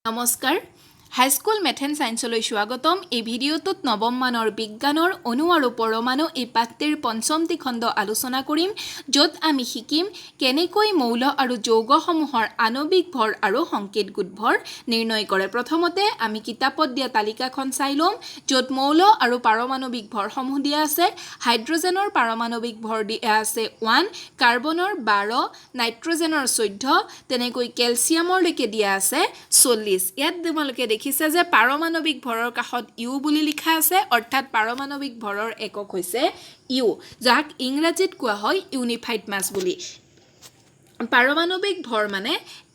নমস্কাৰ high school math and সায়েন্সলৈ স্বাগতম। এই ভিডিঅ'টোত নৱম মানৰ বিজ্ঞানৰ অণু আৰু পৰমাণু এই পাঠটিৰ পঞ্চমটি খণ্ড আলোচনা কৰিম, য'ত আমি শিকিম কেনেকৈ মৌল আৰু যৌগসমূহৰ আণৱিক ভৰ আৰু সংকেত গোট ভৰ নিৰ্ণয় কৰে। প্ৰথমতে আমি কিতাপত দিয়া তালিকাখন চাই ল'ম, য'ত মৌল আৰু পাৰমাণৱিক ভৰসমূহ দিয়া আছে। হাইড্ৰজেনৰ পাৰমাণৱিক ভৰ দিয়া আছে 1, কাৰ্বনৰ 12, নাইট্ৰজেনৰ 14, তেনেকৈ কেলছিয়ামৰলৈকে দিয়া আছে 40। ইয়াত তোমালোকে দেখিছে যে পাৰমাণৱিক ভৰৰ কাষত ইউ বুলি লিখা আছে, অৰ্থাৎ পাৰমাণৱিক ভৰৰ একক হৈছে ইউ, যাক ইংৰাজীত কোৱা হয় ইউনিফাইড মাছ বুলি। পাৰমাণৱিক ভৰ মানে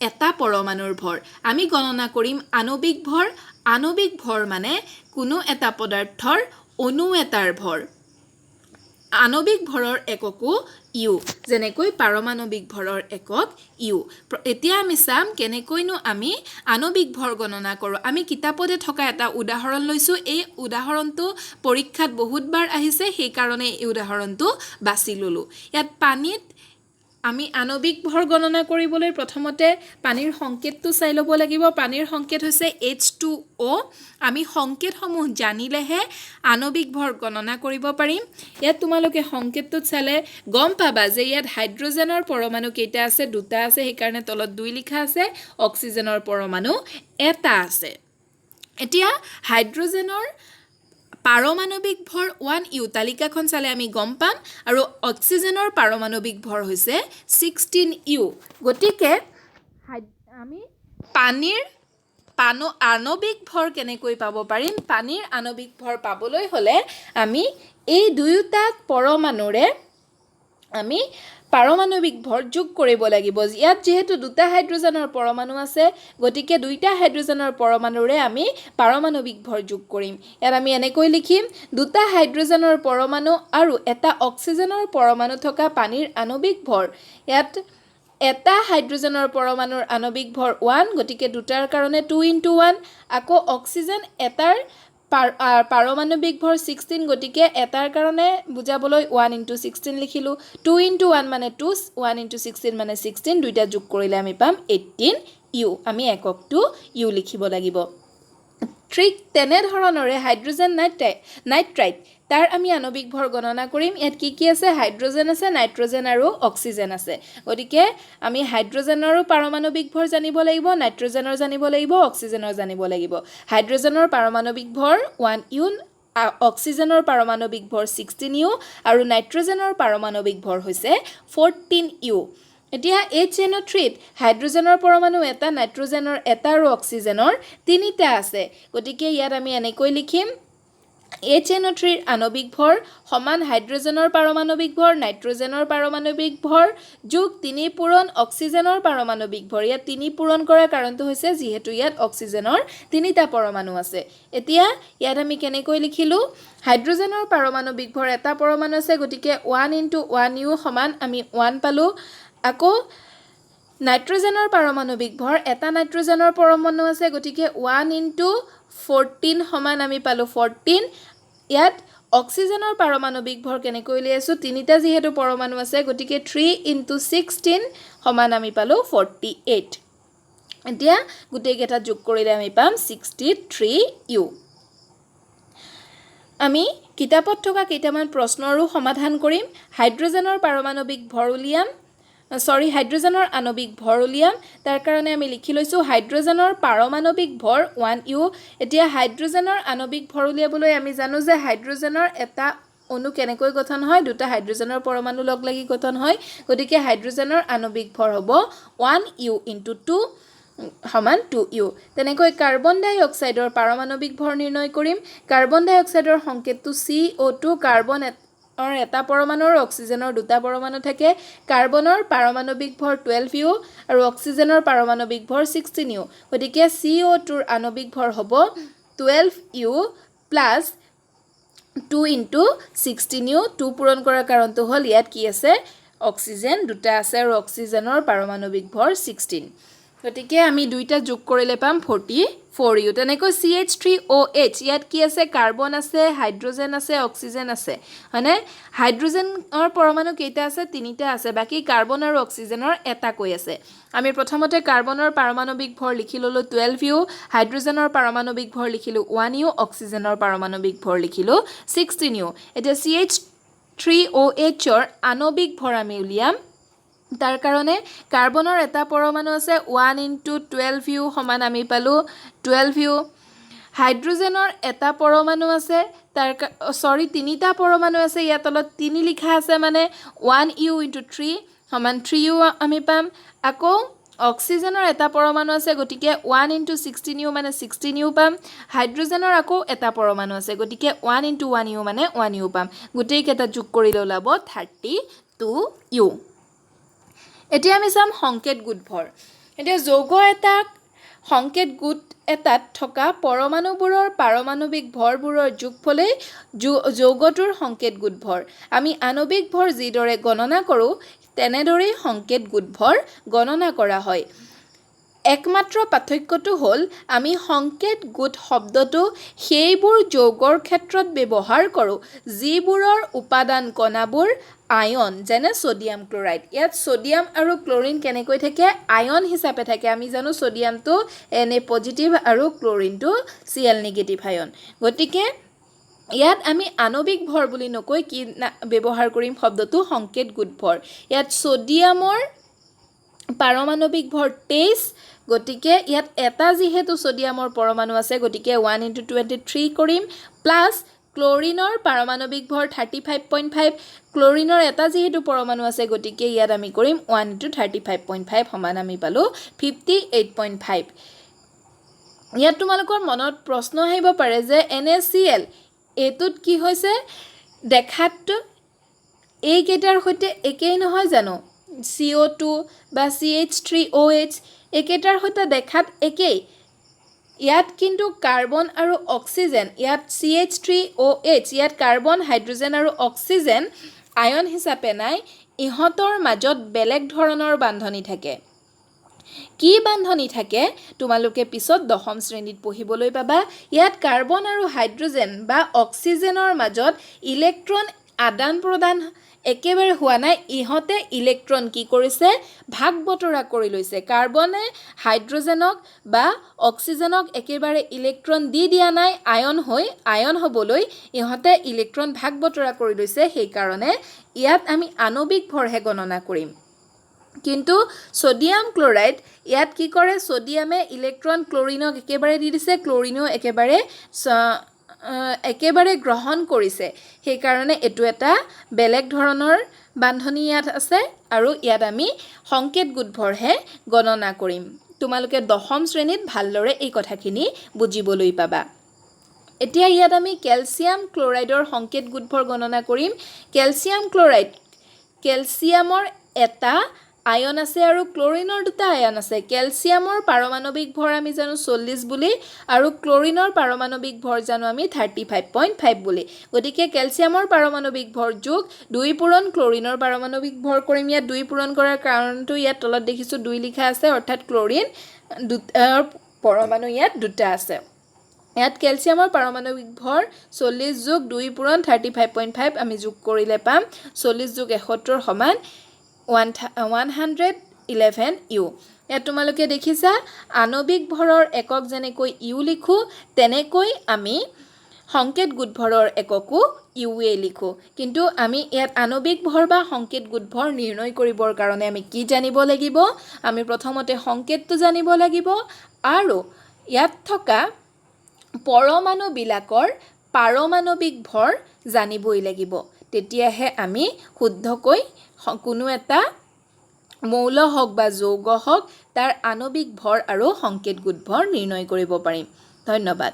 এটা পৰমাণুৰ ভৰ। আমি গণনা কৰিম আণৱিক ভৰ। আণৱিক ভৰ মানে কোনো এটা পদাৰ্থৰ অণু এটাৰ ভৰ। আণৱিক ভৰৰ এককো ইউ, যেনেকৈ পাৰমাণৱিক ভৰৰ একক ইউ। এতিয়া আমি চাম কেনেকৈনো আমি আণৱিক ভৰ গণনা কৰোঁ। আমি কিতাপতে থকা এটা উদাহৰণ লৈছোঁ। এই উদাহৰণটো পৰীক্ষাত বহুতবাৰ আহিছে, সেইকাৰণে এই উদাহৰণটো বাছি ল'লোঁ। ইয়াত পানীত আমি আণৱিক ভৰ গণনা কৰিবলৈ প্ৰথমতে পানীৰ সংকেতটো চাই ল'ব লাগিব। পানীৰ সংকেত হৈছে H2O। আমি সংকেতসমূহ জানিলেহে আণৱিক ভৰ গণনা কৰিব পাৰিম। ইয়াত তোমালোকে সংকেতটোত চালে গম পাবা যে ইয়াত হাইড্ৰজেনৰ পৰমাণু কেইটা আছে, 2টা আছে, সেইকাৰণে তলত 2 লিখা আছে। অক্সিজেনৰ পৰমাণু 1টা আছে। এতিয়া হাইড্ৰজেনৰ পাৰমাণৱিক ভৰ 1U, তালিকাখন চালে আমি গম পাম, আৰু অক্সিজেনৰ পাৰমাণৱিক ভৰ হৈছে 16U। গতিকে আমি পানীৰ আণৱিক ভৰ কেনেকৈ পাব পাৰিম? পানীৰ আণৱিক ভৰ পাবলৈ হ'লে আমি এই দুয়োটা পৰমাণুৰে আমি পাৰমাণৱিক ভৰ যোগ কৰিব লাগিব। ইয়াত যিহেতু 2টা হাইড্ৰজেনৰ পৰমাণু আছে, গতিকে 2টা হাইড্ৰজেনৰ পৰমাণুৰে আমি পাৰমাণৱিক ভৰ যোগ কৰিম। ইয়াত আমি এনেকৈ লিখিম, 2টা হাইড্ৰজেনৰ পৰমাণু আৰু এটা অক্সিজেনৰ পৰমাণু থকা পানীৰ আণৱিক ভৰ। ইয়াত এটা হাইড্ৰজেনৰ পৰমাণুৰ আণৱিক ভৰ 1, গতিকে 2টাৰ কাৰণে 2 × 1। আকৌ অক্সিজেন এটাৰ পাৰমাণৱিক ভৰ 16, গতিকে এটাৰ কাৰণে বুজাবলৈ 1 × 16 লিখিলোঁ। 2 × 1 মানে 2, 1 × 16 মানে 16, দুইটা যোগ কৰিলে আমি পাম 18U। আমি এককটো ইউ লিখিব লাগিব। ঠিক তেনেধৰণৰে হাইড্ৰজেন নাইট্ৰাইট, তাৰ আমি আণৱিক ভৰ গণনা কৰিম। ইয়াত কি আছে? হাইড্ৰজেন আছে, নাইট্ৰজেন আৰু অক্সিজেন আছে। গতিকে আমি হাইড্ৰজেনৰো পাৰমাণৱিক ভৰ জানিব লাগিব, নাইট্ৰজেনৰ জানিব লাগিব, অক্সিজেনৰ জানিব লাগিব। হাইড্ৰজেনৰ পাৰমাণৱিক ভৰ 1U, অক্সিজেনৰ পাৰমাণৱিক ভৰ 16U, আৰু নাইট্ৰজেনৰ পাৰমাণৱিক ভৰ হৈছে 14U। এতিয়া HNO3ত হাইড্ৰজেনৰ পৰমাণু 1, নাইট্ৰজেনৰ 1 আৰু অক্সিজেনৰ 3টা আছে। গতিকে ইয়াত আমি এনেকৈ লিখিম, HNO3ৰ আণৱিক ভৰ সমান হাইড্ৰজেনৰ পাৰমাণৱিক ভৰ, নাইট্ৰজেনৰ পাৰমাণৱিক ভৰ যোগ 3 পূৰণ অক্সিজেনৰ পাৰমাণৱিক ভৰ। ইয়াত 3 পূৰণ কৰাৰ কাৰণটো হৈছে যিহেতু ইয়াত অক্সিজেনৰ 3টা পৰমাণু আছে। এতিয়া ইয়াত আমি কেনেকৈ লিখিলোঁ? হাইড্ৰজেনৰ পাৰমাণৱিক ভৰ 1টা পৰমাণু আছে, গতিকে 1 × 1U সমান আমি 1 পালোঁ। আকৌ নাইট্ৰজেনৰ পাৰমাণৱিক ভৰ 1টা নাইট্ৰজেনৰ পৰমাণু আছে, গতিকে 1 × 14 সমান আমি পালোঁ 14। ইয়াত অক্সিজেনৰ পাৰমাণৱিক ভৰ কেনেকৈ উলিয়াইছোঁ? 3টা যিহেতু পৰমাণু আছে, গতিকে 3 × 16 সমান আমি পালোঁ 48। এতিয়া গোটেইকেইটা যোগ কৰিলে আমি পাম 63U। আমি কিতাপত থকা কেইটামান প্ৰশ্নৰো সমাধান কৰিম। হাইড্ৰজেনৰ পাৰমাণৱিক ভৰ উলিয়াম, হাইড্ৰজেনৰ আণৱিক ভৰ উলিয়াম। তাৰ কাৰণে আমি লিখি লৈছোঁ হাইড্ৰজেনৰ পাৰমাণৱিক ভৰ 1U। এতিয়া হাইড্ৰজেনৰ আণৱিক ভৰ উলিয়াবলৈ আমি জানো যে হাইড্ৰজেনৰ এটা অণু কেনেকৈ গঠন হয়? 2টা হাইড্ৰজেনৰ পৰমাণু লগ লাগি গঠন হয়। গতিকে হাইড্ৰজেনৰ আণৱিক ভৰ হ'ব 1U × 2 সমান 2U। তেনেকৈ কাৰ্বন ডাই অক্সাইডৰ পাৰমাণৱিক ভৰ নিৰ্ণয় কৰিম। কাৰ্বন ডাই অক্সাইডৰ সংকেতটো CO2। কাৰ্বনৰ 1টা পৰমাণু আৰু অক্সিজেনৰ 2টা পৰমাণু থাকে। কাৰ্বনৰ পাৰমাণৱিক ভৰ 12U আৰু অক্সিজেনৰ পাৰমাণৱিক ভৰ 16U। গতিকে CO2ৰ আণৱিক ভৰ হ'ব 12U প্লাছ 2 × 16U। 2 পূৰণ কৰাৰ কাৰণটো হ'ল ইয়াত কি আছে? অক্সিজেন 2টা আছে, আৰু অক্সিজেনৰ পাৰমাণৱিক ভৰ 16। গতিকে আমি দুইটা যোগ কৰিলে পাম 44U তেনেকৈ CH3OH ইয়াত কি আছে কাৰ্বন আছে হাইড্ৰোজেন আছে অক্সিজেন আছে হয়নে হাইড্ৰোজেনৰ পৰমাণু কেইটা আছে তিনিটা আছে বাকি কাৰ্বন আৰু অক্সিজেনৰ এটা কৈ আছে আমি প্ৰথমতে কাৰ্বনৰ পাৰমাণবিক ভৰ লিখি ললো 12U হাইড্ৰোজেনৰ পাৰমাণবিক ভৰ লিখিলো 1U অক্সিজেনৰ পাৰমাণবিক ভৰ লিখিলো 16U এতিয়া CH3OH ৰ আণবিক ভৰ আমি উলিয়াম তাৰ কাৰণে কাৰ্বনৰ এটা পৰমাণু আছে 1 * 12U সমান আমি পালো 12U হাইড্ৰোজেনৰ এটা পৰমাণু আছে তিনিটা পৰমাণু আছে ইয়াত তলত 3 লিখা আছে মানে 1U * 3 সমান 3U আমি পাম আকৌ অক্সিজেনৰ এটা পৰমাণু আছে গতিকে 1 * 16U মানে 16U পাম হাইড্ৰোজেনৰ আকৌ এটা পৰমাণু আছে গতিকে 1 * 1U মানে 1U পাম গোটেই কেইটা যোগ কৰিলে ওলাব 32U এতিয়া আমি চাম সংকেত গোট ভৰ এতিয়া যৌগ এটা সংকেত গোট এটাত থকা পৰমাণুবোৰৰ পাৰমাণবিক ভৰবোৰৰ যোগফলেই যৌগটোৰ সংকেত গোট ভৰ আমি আণবিক ভৰ যিদৰে গণনা কৰো তেনেদৰে সংকেত গোট ভৰ গণনা কৰা হয় একমাত্ৰ পাৰ্থক্যটো হ'ল আমি সংকেত গোট শব্দটো সেইবোৰ যৌগৰ ক্ষেত্ৰত ব্যৱহাৰ কৰো যিবোৰৰ উপাদান কণাবোৰ আয়ন যেনে সোডিয়াম ক্লোৰাইড ইয়াত সোডিয়াম আৰু ক্লোৰিন কেনেকৈ থাকে আয়ন হিচাপে থাকে আমি জানো সোডিয়ামটো Na পজিটিভ আৰু ক্লোৰিনটো Cl নিগেটিভ আয়ন গতিকে ইয়াত আমি আণবিক ভৰ বুলি নকৈ কি ব্যৱহাৰ কৰিম শব্দটো সংকেত গোট ভৰ ইয়াত সোডিয়ামৰ পাৰমাণবিক ভৰ 23 গতিকে ইয়াত এটা যেহেতু সোডিয়ামৰ পৰমাণু আছে গতিকে 1 * 23 কৰিম প্লাস ক্লোৰিনৰ পাৰমাণবিক ভৰ 35.5 ক্লোৰিনৰ এটা যেহেতু পৰমাণু আছে গতিকে ইয়াত আমি কৰিম 1 * 35.5 সমান আমি পালো 58.5 ইয়াত তোমালোকৰ মনত প্ৰশ্ন আহিব পাৰে যে NaCl এটোত কি হৈছে দেখাত এই কেইটাৰ সৈতে একেই নহয় জানো CO2 বা CH3OH একেটাৰ সৈতে দেখাত একেই ইয়াত কিন্তু কাৰ্বন আৰু অক্সিজেন ইয়াত CH3OH ইয়াত কাৰ্বন হাইড্ৰোজেন আৰু অক্সিজেন আয়ন হিচাপে নাই ইহঁতৰ মাজত বেলেগ ধৰণৰ বান্ধনী থাকে কি বান্ধনী থাকে তোমালোকে পিছত দশম শ্ৰেণীত পঢ়িবলৈ পাবা ইয়াত কাৰ্বন আৰু হাইড্ৰোজেন বা অক্সিজেনৰ মাজত ইলেক্ট্ৰন আদান প্ৰদান একেবাৰে হোৱা নাই ইহঁতে ইলেক্ট্ৰন কি কৰিছে ভাগ বতৰা কৰি লৈছে কাৰ্বনে হাইড্ৰোজেনক বা অক্সিজেনক একেবাৰে ইলেক্ট্ৰন দি দিয়া নাই আয়ন হ'বলৈ ইহঁতে ইলেক্ট্ৰন ভাগ বতৰা কৰি লৈছে সেই কাৰণে ইয়াত আমি আণবিক ভৰহে গণনা কৰিম কিন্তু সোডিয়াম ক্লোৰাইড ইয়াত কি কৰে সোডিয়ামে ইলেক্ট্ৰন ক্লোৰিনক একেবাৰে দি দিছে ক্লোৰিনও একেবাৰে গ্ৰহণ কৰিছে সেই কাৰণে এটো এটা বেলেগ ধৰণৰ বান্ধনী ইয়াত আছে আৰু ইয়াত আমি সংকেত গোট ভৰহে গণনা কৰিম তোমালোকে দশম শ্ৰেণীত ভালদৰে এই কথাখিনি বুজিবলৈ পাবা এতিয়া ইয়াত আমি ক্যালসিয়াম ক্লোৰাইডৰ সংকেত গোট ভৰ গণনা কৰিম ক্যালসিয়াম ক্লোৰাইড ক্যালসিয়ামৰ এটা আয়ন আছে আৰু ক্লোৰিনৰ দুটা আয়ন আছে ক্যালসিয়ামৰ পাৰমাণবিক ভৰ আমি জানো 40 বুলি আৰু ক্লোৰিনৰ পাৰমাণবিক ভৰ জানো আমি 35.5 বুলি গতিকে ক্যালসিয়ামৰ পাৰমাণবিক ভৰ যোগ 2 পূৰণ ক্লোৰিনৰ পাৰমাণবিক ভৰ কৰিম ইয়াত 2 পূৰণ কৰাৰ কাৰণটো ইয়াত তলত দেখিছো 2 লিখা আছে অৰ্থাৎ ক্লোৰিন পৰমাণু ইয়াত দুটা আছে ইয়াত ক্যালসিয়ামৰ পাৰমাণবিক ভৰ 40 যোগ 2 পূৰণ 35.5 আমি যোগ কৰিলে পাম 40 যোগ 71 সমান 111U ইয়াত তোমালোকে দেখিছা আণবিক ভৰৰ একক যেনেকৈ ইউ লিখো তেনেকৈ আমি সংকেত গোট ভৰৰ এককো ইউএ লিখো কিন্তু আমি ইয়াত আণবিক ভৰ বা সংকেত গোট ভৰ নিৰ্ণয় কৰিবৰ কাৰণে আমি কি জানিব লাগিব আমি প্ৰথমতে সংকেতটো জানিব লাগিব আৰু ইয়াত থকা পৰমাণু বিলাকৰ পাৰমাণবিক ভৰ জানিবই লাগিব তেতিয়াহে আমি শুদ্ধকৈ কোনো এটা মৌল হক বা যৌগ হক তাৰ আণবিক ভৰ আৰু সংকেত গোট ভৰ নিৰ্ণয় কৰিব পাৰিম ধন্যবাদ